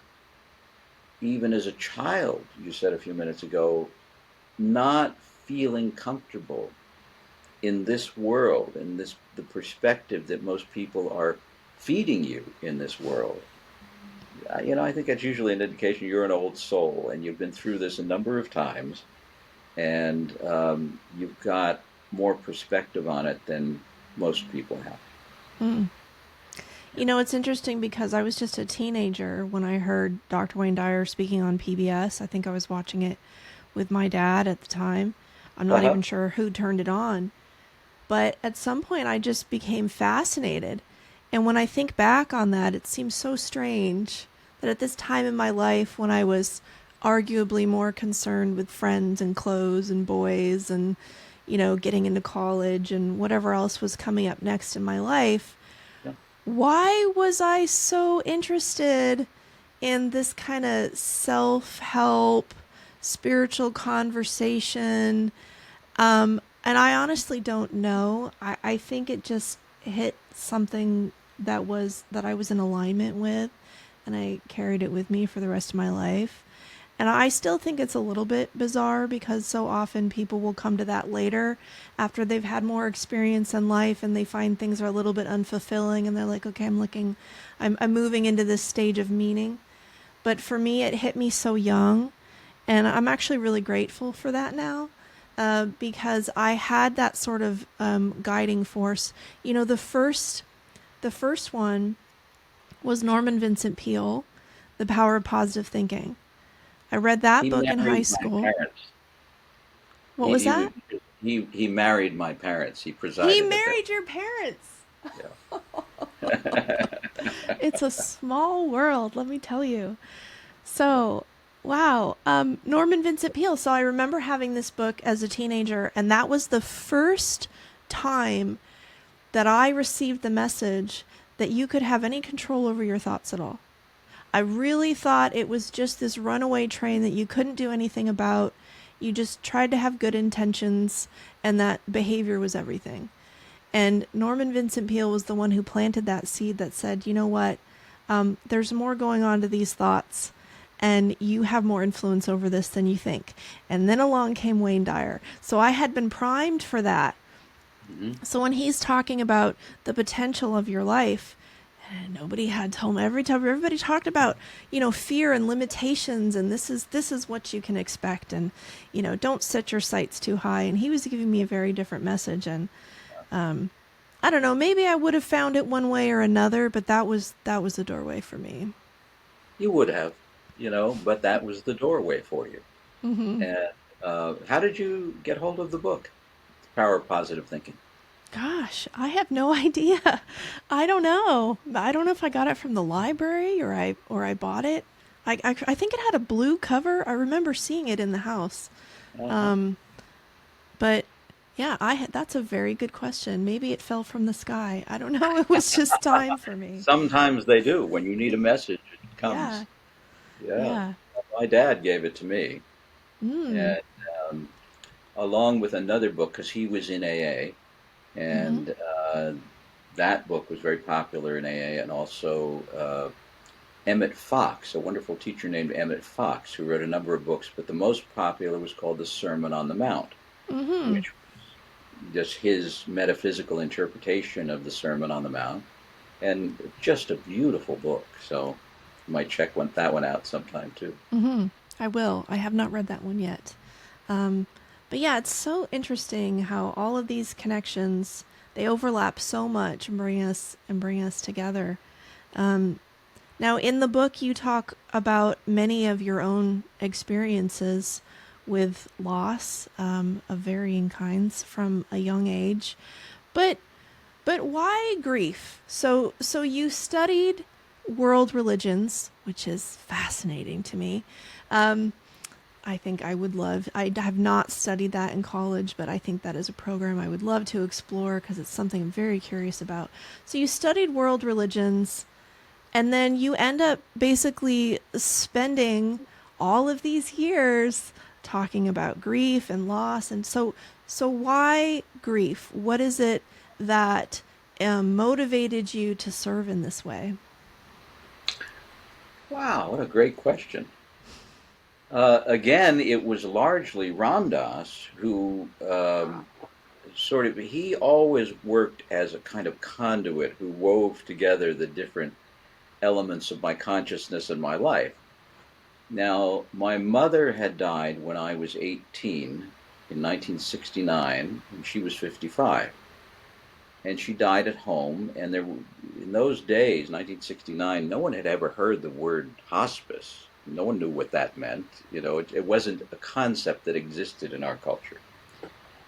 even as a child, you said a few minutes ago, not feeling comfortable in this world, in the perspective that most people are feeding you in this world. I think that's usually an indication you're an old soul and you've been through this a number of times, and you've got more perspective on it than most people have. Mm. It's interesting because I was just a teenager when I heard Dr. Wayne Dyer speaking on PBS. I think I was watching it with my dad at the time. I'm not Uh-huh. even sure who turned it on. But at some point, I just became fascinated. And when I think back on that, it seems so strange that at this time in my life, when I was arguably more concerned with friends and clothes and boys and, getting into college and whatever else was coming up next in my life, Yeah. why was I so interested in this kind of self-help, spiritual conversation? And I honestly don't know. I think it just hit something that I was in alignment with, and I carried it with me for the rest of my life. And I still think it's a little bit bizarre because so often people will come to that later after they've had more experience in life and they find things are a little bit unfulfilling and they're like, okay, I'm moving into this stage of meaning. But for me, it hit me so young, and I'm actually really grateful for that now. Because I had that sort of guiding force. The first one was Norman Vincent Peale, The Power of Positive Thinking. I read that He book in high married my school. parents. What was He was that? he married my parents. He He presided at their. married your parents. Yeah. It's a small world, let me tell you. So, wow, Norman Vincent Peale. So I remember having this book as a teenager, and that was the first time that I received the message that you could have any control over your thoughts at all. I really thought it was just this runaway train that you couldn't do anything about. You just tried to have good intentions, and that behavior was everything. And Norman Vincent Peale was the one who planted that seed that said, you know what, there's more going on to these thoughts, and you have more influence over this than you think. And then along came Wayne Dyer. So I had been primed for that. Hmm. So when he's talking about the potential of your life, nobody had told me. Everybody talked about, fear and limitations, and this is what you can expect, and don't set your sights too high. And he was giving me a very different message, and I don't know, maybe I would have found it one way or another, but that was the doorway for me. You would have, but that was the doorway for you. Hmm. And how did you get hold of the book, The Power of Positive Thinking? Gosh, I have no idea. I don't know. I don't know if I got it from the library or I bought it. I think it had a blue cover. I remember seeing it in the house. Uh-huh. Um, but yeah, that's a very good question. Maybe it fell from the sky. I don't know. It was just time for me. Sometimes they do. When you need a message, it Yeah. comes. Yeah. Yeah. My dad gave it to me, Mm. and um, along with another book, because he was in AA, Mm-hmm. and that book was very popular in AA, and also Emmett Fox, a wonderful teacher named Emmett Fox, who wrote a number of books, but the most popular was called The Sermon on the Mount. Mm-hmm. which was just his metaphysical interpretation of the Sermon on the Mount, and just a beautiful book. So you might check that one out sometime too. Mm-hmm. I will. I have not read that one yet. Um, but yeah, it's so interesting how all of these connections, they overlap so much and bring us together. Um, Now, in the book, you talk about many of your own experiences with loss of varying kinds from a young age, but why grief? So you studied world religions, which is fascinating to me. Um, I think I would love. I have not studied that in college, but I think that is a program I would love to explore because it's something I'm very curious about. So you studied world religions. And then you end up basically spending all of these years talking about grief and loss. And so why grief? What is it that motivated you to serve in this way? Wow, what a great question. Again, it was largely Ram Dass who he always worked as a kind of conduit who wove together the different elements of my consciousness and my life. Now, my mother had died when I was 18 in 1969, and she was 55. And she died at home, and in those days, 1969, no one had ever heard the word hospice. No one knew what that meant. It wasn't a concept that existed in our culture.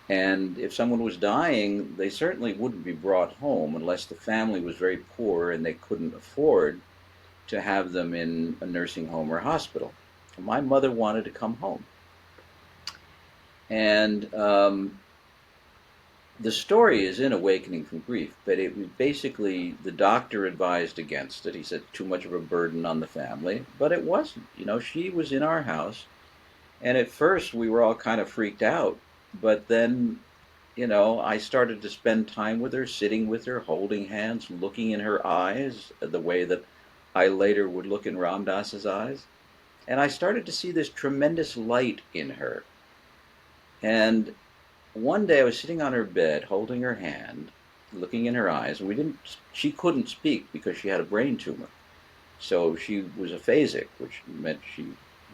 And if someone was dying, they certainly wouldn't be brought home unless the family was very poor and they couldn't afford to have them in a nursing home or hospital. My mother wanted to come home. And the story is in Awakening from Grief, but it was basically the doctor advised against it. He said too much of a burden on the family, but it wasn't. She was in our house, and at first we were all kind of freaked out, but then I started to spend time with her, sitting with her, holding hands, looking in her eyes, the way that I later would look in Ram Dass's eyes. And I started to see this tremendous light in her. And one day I was sitting on her bed, holding her hand, looking in her eyes, and she couldn't speak because she had a brain tumor. So she was aphasic, which meant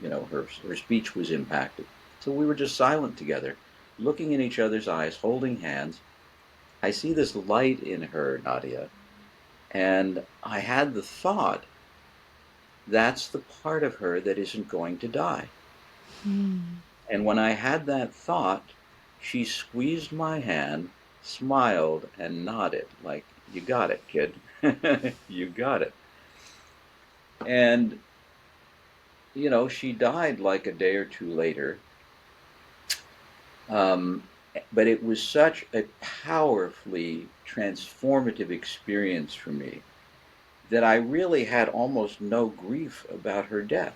her speech was impacted. So we were just silent together, looking in each other's eyes, holding hands. I see this light in her, Nadia, and I had the thought, that's the part of her that isn't going to die. And when I had that thought, she squeezed my hand, smiled, and nodded like, you got it, kid. You got it. And, she died like a day or two later. But it was such a powerfully transformative experience for me that I really had almost no grief about her death.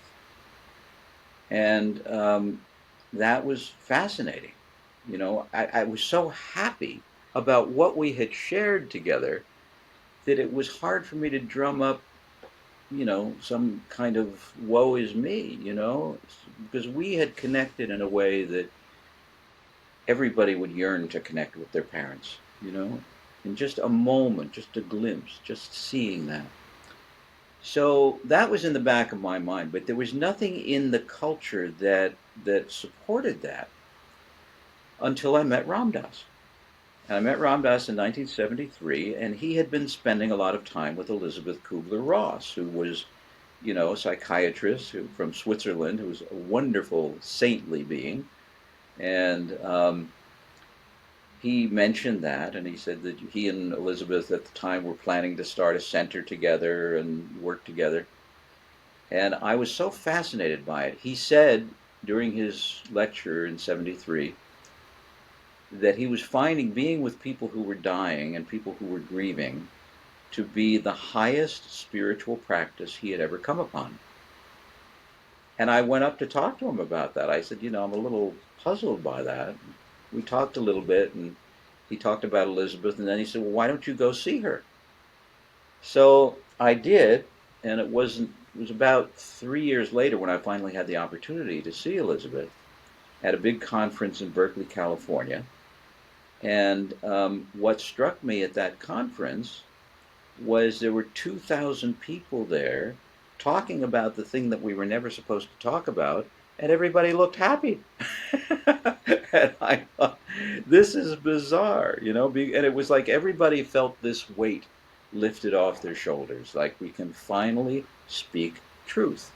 And that was fascinating. I was so happy about what we had shared together that it was hard for me to drum up, some kind of woe is me, because we had connected in a way that everybody would yearn to connect with their parents, in just a moment, just a glimpse, just seeing that. So that was in the back of my mind, but there was nothing in the culture that supported that until I met Ram Dass. And I met Ram Dass in 1973, and he had been spending a lot of time with Elizabeth Kubler Ross, who was, a psychiatrist from Switzerland, who was a wonderful, saintly being. And he mentioned that, and he said that he and Elizabeth at the time were planning to start a center together and work together. And I was so fascinated by it. He said during his lecture in 73 that he was finding being with people who were dying and people who were grieving to be the highest spiritual practice he had ever come upon. And I went up to talk to him about that. I said, I'm a little puzzled by that. We talked a little bit, and he talked about Elizabeth, and then he said, well, why don't you go see her? So I did, and it was about 3 years later when I finally had the opportunity to see Elizabeth. at a big conference in Berkeley, California. And what struck me at that conference was there were 2,000 people there talking about the thing that we were never supposed to talk about, and everybody looked happy. And I thought, this is bizarre, and it was like everybody felt this weight lifted off their shoulders, like we can finally speak truth.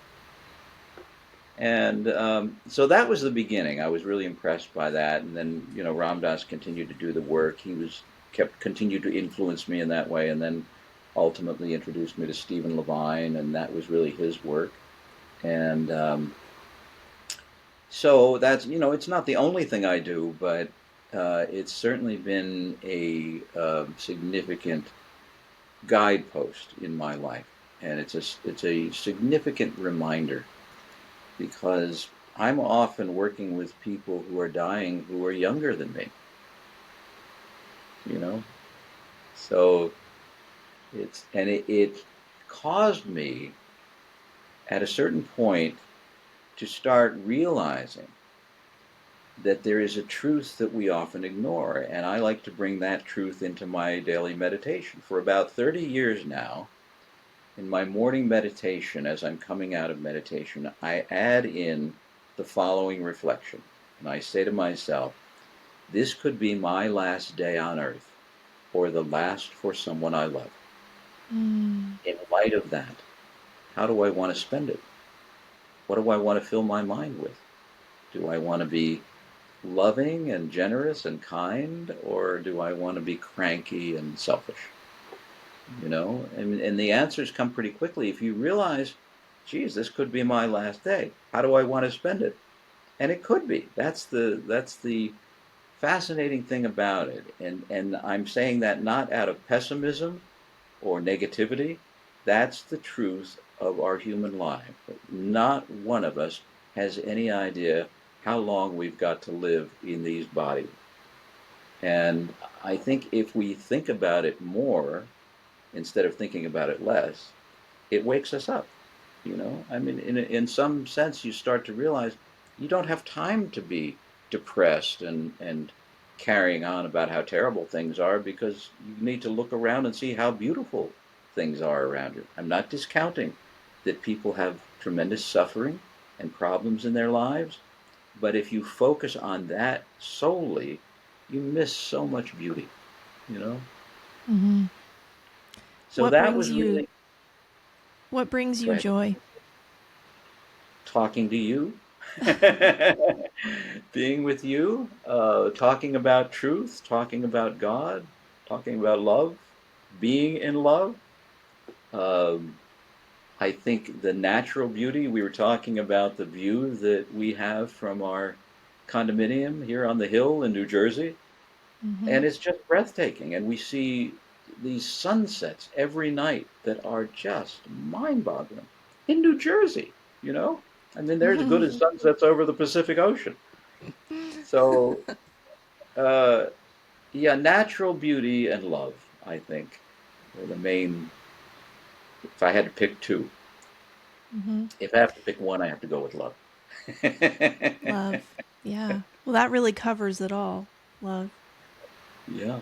And so that was the beginning. I was really impressed by that. And then, Ram Dass continued to do the work. Continued to influence me in that way, and then ultimately introduced me to Stephen Levine, and that was really his work. And so that's, it's not the only thing I do, but it's certainly been a significant guidepost in my life. And it's a significant reminder, because I'm often working with people who are dying who are younger than me. So it caused me at a certain point to start realizing that there is a truth that we often ignore, and I like to bring that truth into my daily meditation. For about 30 years now, in my morning meditation, as I'm coming out of meditation, I add in the following reflection. And I say to myself, this could be my last day on earth, or the last for someone I love. In light of that, how do I want to spend it? What do I want to fill my mind with? Do I want to be loving and generous and kind, or do I want to be cranky and selfish? And the answers come pretty quickly. If you realize, geez, this could be my last day, how do I want to spend it? And it could be. That's the fascinating thing about it. And I'm saying that not out of pessimism or negativity. That's the truth of our human life. Not one of us has any idea how long we've got to live in these bodies. And I think if we think about it more, instead of thinking about it less, it wakes us up. In some sense, you start to realize you don't have time to be depressed and carrying on about how terrible things are, because you need to look around and see how beautiful things are around you. I'm not discounting that people have tremendous suffering and problems in their lives, but if you focus on that solely, you miss so much beauty, Mm-hmm. So that was really... What brings you joy? Talking to you, being with you, talking about truth, talking about God, talking about love, being in love. I think the natural beauty, we were talking about the view that we have from our condominium here on the hill in New Jersey, and it's just breathtaking. And we see these sunsets every night that are just mind-boggling in New Jersey, they're as good as sunsets over the Pacific Ocean. So, natural beauty and love, I think, are the main, if I had to pick two. If I have to pick one, I have to go with love. Love. Yeah. Well, that really covers it all. Love. Yeah.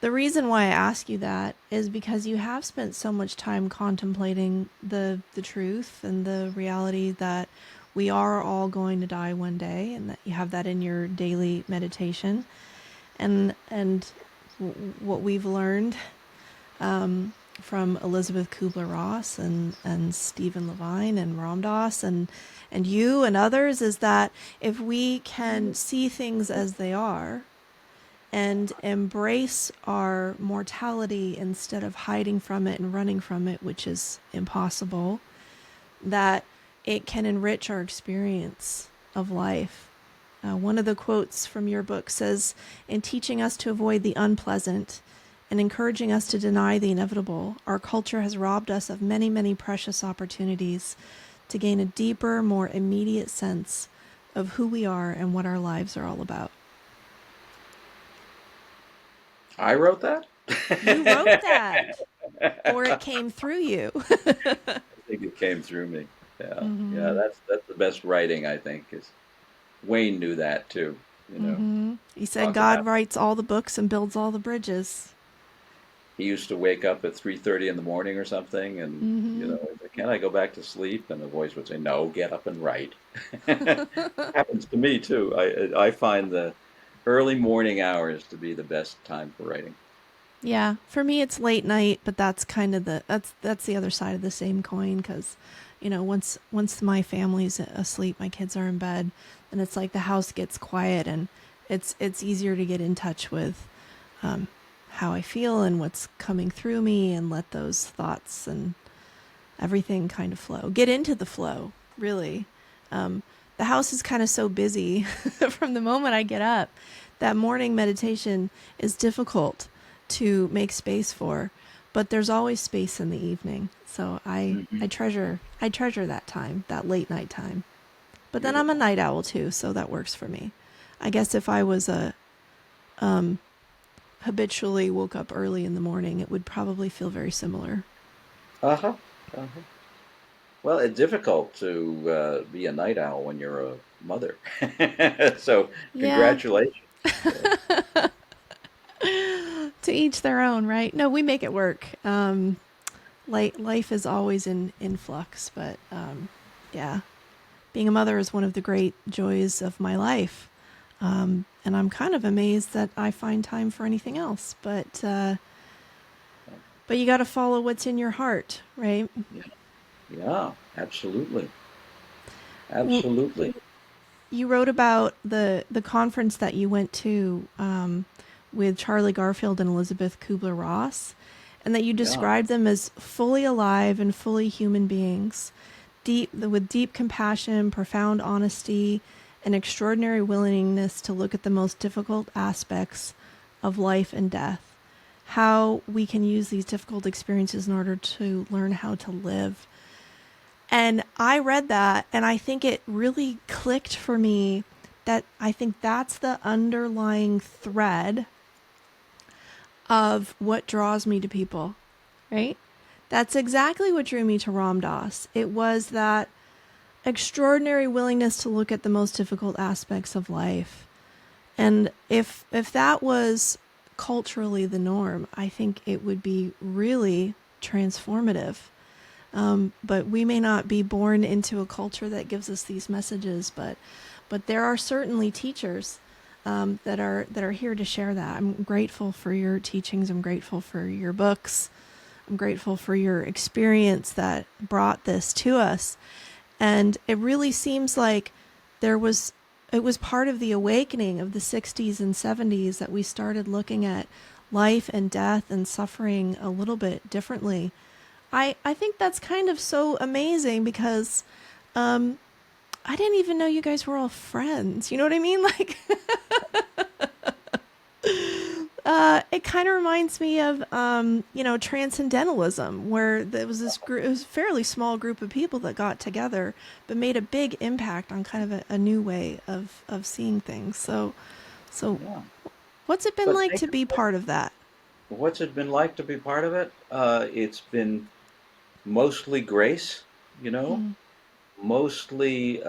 The reason why I ask you that is because you have spent so much time contemplating the truth and the reality that we are all going to die one day, and that you have that in your daily meditation. And what we've learned from Elizabeth Kubler Ross and Stephen Levine and Ram Dass and you and others is that if we can see things as they are and embrace our mortality instead of hiding from it and running from it, which is impossible, that it can enrich our experience of life. One of the quotes from your book says, in teaching us to avoid the unpleasant and encouraging us to deny the inevitable, our culture has robbed us of many, many precious opportunities to gain a deeper, more immediate sense of who we are and what our lives are all about. I wrote that? You wrote that. Or it came through you. I think it came through me. Yeah. Yeah, that's the best writing, I think, is Wayne knew that too, you know. He said Talked God about writes all the books and builds all the bridges. he used to wake up at 3:30 in the morning or something, and he's like, can I go back to sleep? And the voice would say, no, get up and write. Happens to me too. I find the early morning hours to be the best time for writing. Yeah, for me it's late night, but that's kind of that's the other side of the same coin because, once my family's asleep, my kids are in bed, and it's like the house gets quiet and it's easier to get in touch with how I feel and what's coming through me and let those thoughts and everything kind of flow. Get into the flow, really. The house is kind of so busy from the moment I get up. That morning meditation is difficult to make space for, but there's always space in the evening. So I treasure that time, that late night time. But then I'm a night owl too, so that works for me. I guess if I was habitually woke up early in the morning, it would probably feel very similar. Uh-huh. Uh-huh. Well, it's difficult to be a night owl when you're a mother. So, Yeah, congratulations. to each their own, right? No, we make it work. Life is always in flux, but yeah, being a mother is one of the great joys of my life. And I'm kind of amazed that I find time for anything else. But you got to follow what's in your heart, right? Yeah, yeah, absolutely. Absolutely. You wrote about the conference that you went to with Charlie Garfield and Elizabeth Kubler Ross, and that you Yeah. described them as fully alive and fully human beings, with deep compassion, profound honesty, and extraordinary willingness to look at the most difficult aspects of life and death. How we can use these difficult experiences in order to learn how to live. And I read that, and I think it really clicked for me that I think that's the underlying thread of what draws me to people, right? That's exactly what drew me to Ram Dass. It was that extraordinary willingness to look at the most difficult aspects of life. And if that was culturally the norm, I think it would be really transformative. But we may not be born into a culture that gives us these messages, but there are certainly teachers that are here to share that. I'm grateful for your teachings. I'm grateful for your books. I'm grateful for your experience that brought this to us. And it really seems like it was part of the awakening of the 60s and 70s that we started looking at life and death and suffering a little bit differently. I think that's kind of so amazing because I didn't even know you guys were all friends. You know what I mean? Like, it kind of reminds me of, transcendentalism, where there was it was a fairly small group of people that got together, but made a big impact on kind of a new way of seeing things. So Yeah. what's it been But like think to be part of that? what's it been like to be part of it? It's been mostly grace, you know, Mm, mostly,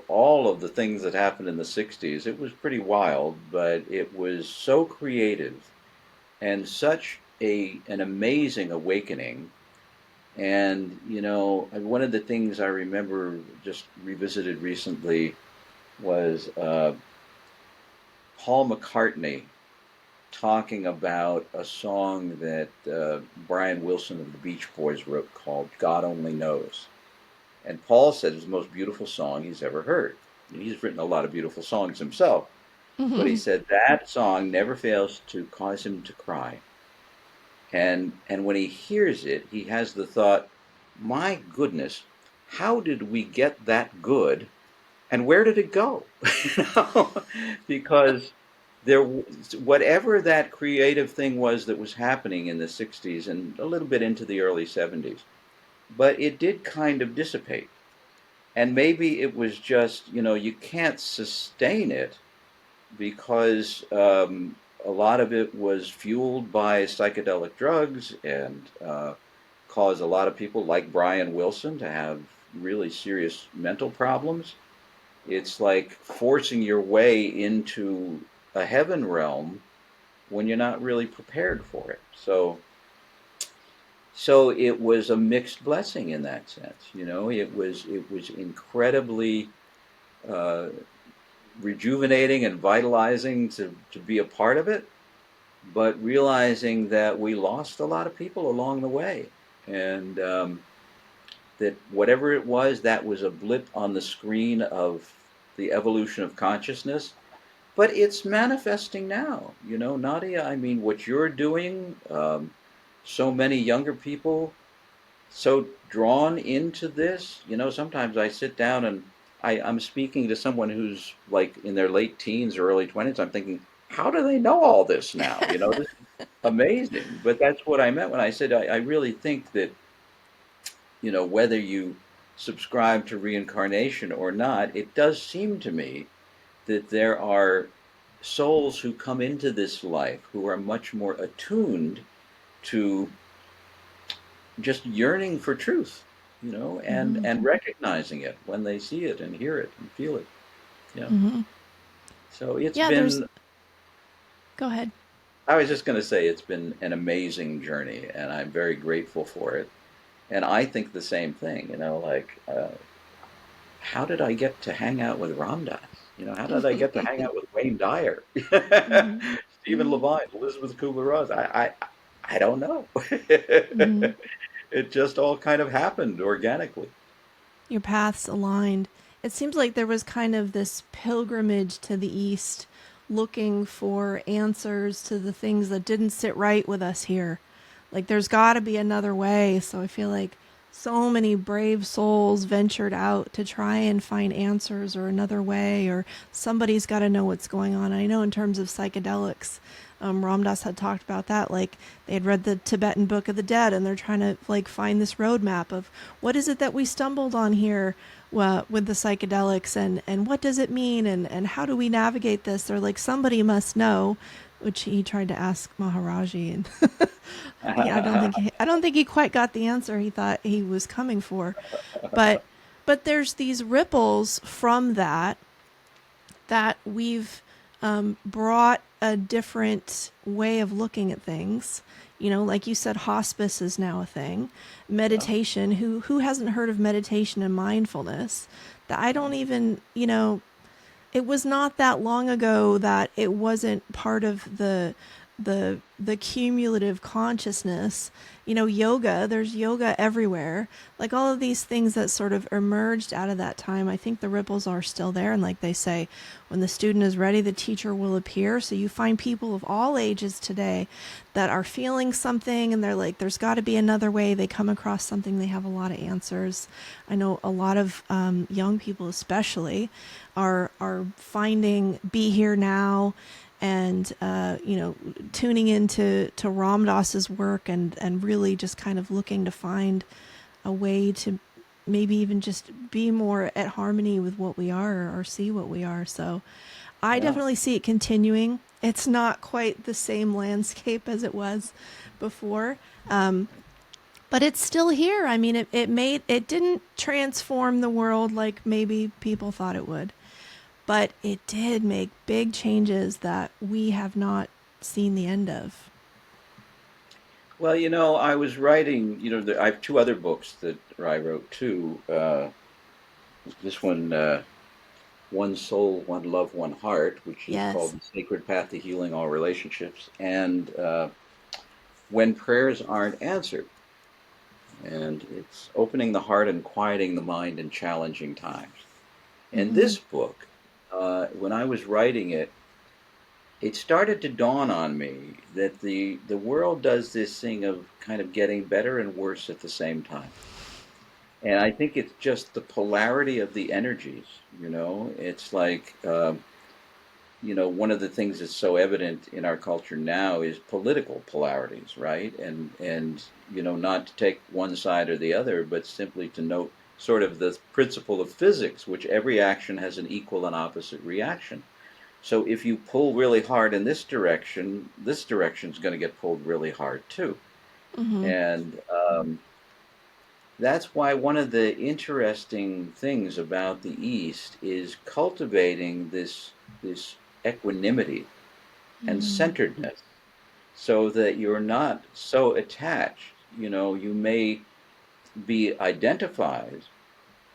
all of the things that happened in the 60s. It was pretty wild, but it was so creative and such an amazing awakening. And, one of the things I remember just revisited recently was Paul McCartney talking about a song that Brian Wilson of the Beach Boys wrote called God Only Knows. And Paul said it's the most beautiful song he's ever heard. He's written a lot of beautiful songs himself, but he said that song never fails to cause him to cry. And when he hears it, he has the thought, my goodness, how did we get that good and where did it go? Because whatever that creative thing was that was happening in the 60s and a little bit into the early 70s, but it did kind of dissipate. And maybe it was just, you can't sustain it because a lot of it was fueled by psychedelic drugs and caused a lot of people like Brian Wilson to have really serious mental problems. It's like forcing your way into a heaven realm when you're not really prepared for it. So it was a mixed blessing in that sense. It was incredibly uh, rejuvenating and vitalizing to be a part of it, but realizing that we lost a lot of people along the way, and that whatever it was, that was a blip on the screen of the evolution of consciousness. But it's manifesting now, Nadia. I mean, what you're doing, so many younger people so drawn into this. Sometimes I sit down and I'm speaking to someone who's like in their late teens or early 20s. I'm thinking, how do they know all this now? This is amazing. But that's what I meant when I said I really think that, whether you subscribe to reincarnation or not, it does seem to me that there are souls who come into this life who are much more attuned to just yearning for truth, and Hmm. and recognizing it when they see it and hear it and feel it. Yeah. Hmm. So it's Yeah, there's, been. go ahead. I was just going to say it's been an amazing journey, and I'm very grateful for it. And I think the same thing. Like, how did I get to hang out with Ramdas? How did I get to hang out with Wayne Dyer, Hmm. Stephen Hmm. Levine, Elizabeth Kubler Ross? I don't know. Hmm. It just all kind of happened organically. Your paths aligned. It seems like there was kind of this pilgrimage to the East looking for answers to the things that didn't sit right with us here. Like, there's got to be another way. So I feel like so many brave souls ventured out to try and find answers or another way, or somebody's got to know what's going on. I know in terms of psychedelics, Ram Dass had talked about that. Like, they had read the Tibetan Book of the Dead, and they're trying to like find this roadmap of what is it that we stumbled on here with the psychedelics, and what does it mean, and how do we navigate this? They're like, somebody must know, which he tried to ask Maharaji, and yeah, I don't think he quite got the answer he thought he was coming for, but there's these ripples from that we've brought a different way of looking at things. Like you said, hospice is now a thing. Yeah. Meditation. Who hasn't heard of meditation and mindfulness? That I don't even. It was not that long ago that it wasn't part of the cumulative consciousness. Yoga, there's yoga everywhere. Like, all of these things that sort of emerged out of that time, I think the ripples are still there. And like they say, when the student is ready, the teacher will appear. So you find people of all ages today that are feeling something and they're like, there's got to be another way. They come across something, they have a lot of answers. I know a lot of young people especially are finding Be Here Now, and tuning into Ram Dass's work, and really just kind of looking to find a way to maybe even just be more at harmony with what we are, or see what we are. So I Yeah. definitely see it continuing. It's not quite the same landscape as it was before, but it's still here. I mean, it didn't transform the world like maybe people thought it would, but it did make big changes that we have not seen the end of. Well, I was writing, I have two other books that I wrote too. This one, One Soul, One Love, One Heart, which is called Yes. The Sacred Path to Healing All Relationships, and When Prayers Aren't Answered. And it's opening the heart and quieting the mind in challenging times. And Mm-hmm. this book, when I was writing it, it started to dawn on me that the world does this thing of kind of getting better and worse at the same time. And I think it's just the polarity of the energies. It's like, one of the things that's so evident in our culture now is political polarities, right? And not to take one side or the other, but simply to note sort of the principle of physics, which every action has an equal and opposite reaction. So if you pull really hard in this direction is going to get pulled really hard too. Mm-hmm. And that's why one of the interesting things about the East is cultivating this equanimity and centeredness, so that you're not so attached. You know, you may be identified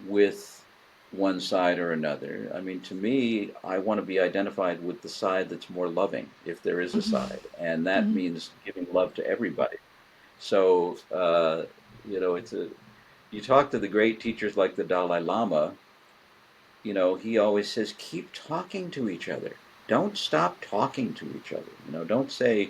with one side or another. I mean, to me, I want to be identified with the side that's more loving, if there is a side, and that means giving love to everybody. So, it's a you talk to the great teachers like the Dalai Lama, he always says, keep talking to each other. Don't stop talking to each other. Don't say,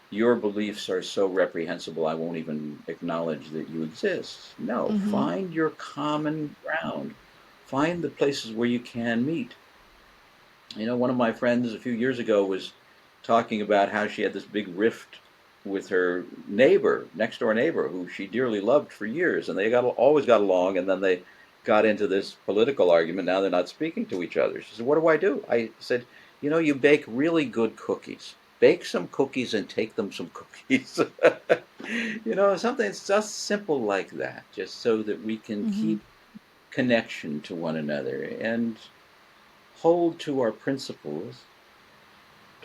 your beliefs are so reprehensible, I won't even acknowledge that you exist. No, find your common ground. Find the places where you can meet. One of my friends a few years ago was talking about how she had this big rift with her neighbor, next door neighbor, who she dearly loved for years, and they always got along, and then they got into this political argument. Now they're not speaking to each other. She said, "What do I do?" I said, "You bake really good cookies. Bake some cookies and take them some cookies." Something that's just simple like that, just so that we can keep connection to one another and hold to our principles,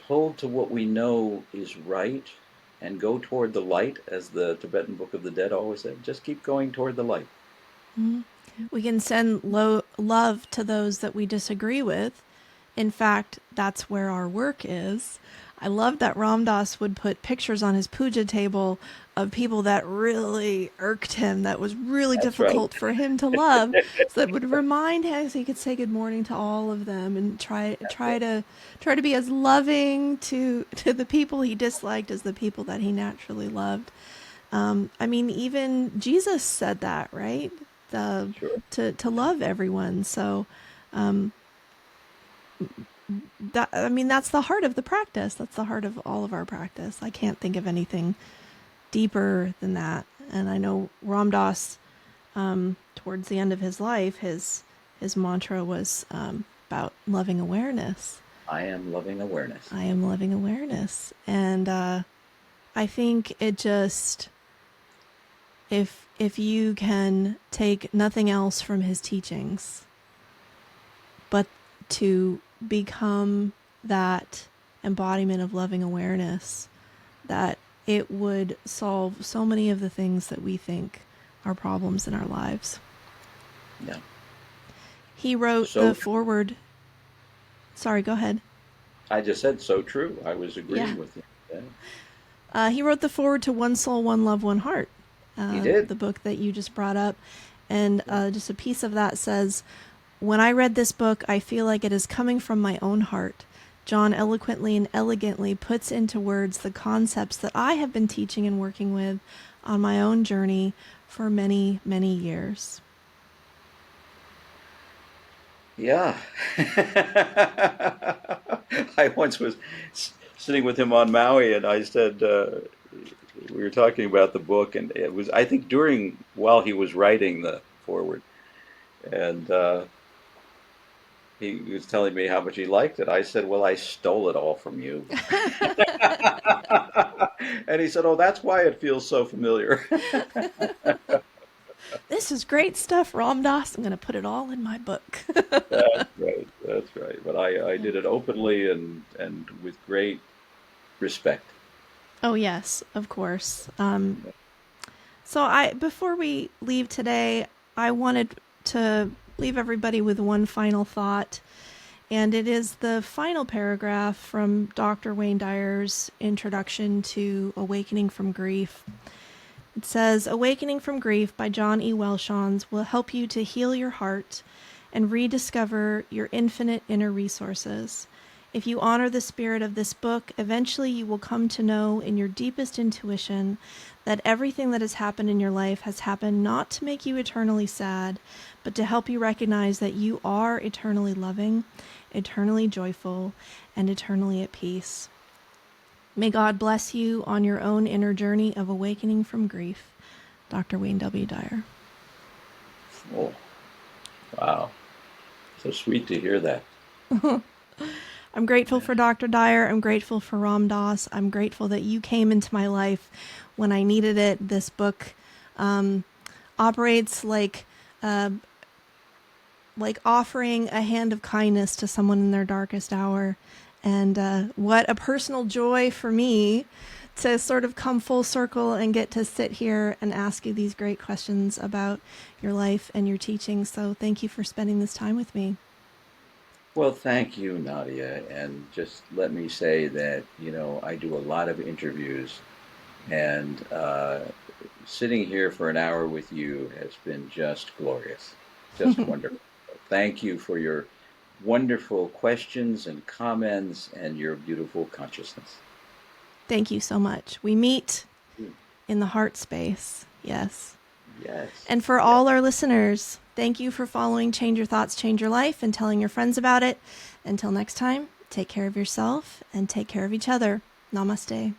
hold to what we know is right, and go toward the light, as the Tibetan Book of the Dead always said. Just keep going toward the light. We can send love to those that we disagree with. In fact, that's where our work is. I love that Ram Dass would put pictures on his puja table of people that really irked him, that was really difficult for him to love. So that would remind him, so he could say good morning to all of them and try to be as loving to the people he disliked as the people that he naturally loved. I mean, even Jesus said that, right? To love everyone. So that's the heart of the practice. That's the heart of all of our practice. I can't think of anything deeper than that. And I know Ram Dass, towards the end of his life, his mantra was about loving awareness. I am loving awareness. I am loving awareness. And I think it just, if you can take nothing else from his teachings, but to become that embodiment of loving awareness, that it would solve so many of the things that we think are problems in our lives. Yeah. He wrote the foreword. Sorry, go ahead. I just said so true. I was agreeing with you. Yeah. He wrote the foreword to One Soul, One Love, One Heart. He did. The book that you just brought up. And just a piece of that says, "When I read this book, I feel like it is coming from my own heart. John eloquently and elegantly puts into words the concepts that I have been teaching and working with on my own journey for many, many years." Yeah. I once was sitting with him on Maui, and I said, we were talking about the book, and it was, I think, while he was writing the foreword, and he was telling me how much he liked it. I said, "Well, I stole it all from you." And he said, "Oh, that's why it feels so familiar." This is great stuff, Ram Dass. I'm going to put it all in my book. That's right. That's right. But I did it openly and with great respect. Oh, yes, of course. So before we leave today, I wanted to leave everybody with one final thought, and it is the final paragraph from Dr. Wayne Dyer's introduction to Awakening from Grief. It says, "Awakening from Grief by John E. Welshons will help you to heal your heart and rediscover your infinite inner resources. If you honor the spirit of this book, eventually you will come to know in your deepest intuition that everything that has happened in your life has happened not to make you eternally sad, but to help you recognize that you are eternally loving, eternally joyful, and eternally at peace. May God bless you on your own inner journey of awakening from grief." Dr. Wayne W. Dyer. Oh, wow. So sweet to hear that. I'm grateful for Dr. Dyer. I'm grateful for Ram Dass. I'm grateful that you came into my life when I needed it. This book, operates like offering a hand of kindness to someone in their darkest hour. And what a personal joy for me to sort of come full circle and get to sit here and ask you these great questions about your life and your teaching. So thank you for spending this time with me. Well, thank you, Nadia. And just let me say that, I do a lot of interviews, and sitting here for an hour with you has been just glorious, just wonderful. Thank you for your wonderful questions and comments and your beautiful consciousness. Thank you so much. We meet in the heart space. Yes. Yes. And for all our listeners, thank you for following Change Your Thoughts, Change Your Life and telling your friends about it. Until next time, take care of yourself and take care of each other. Namaste.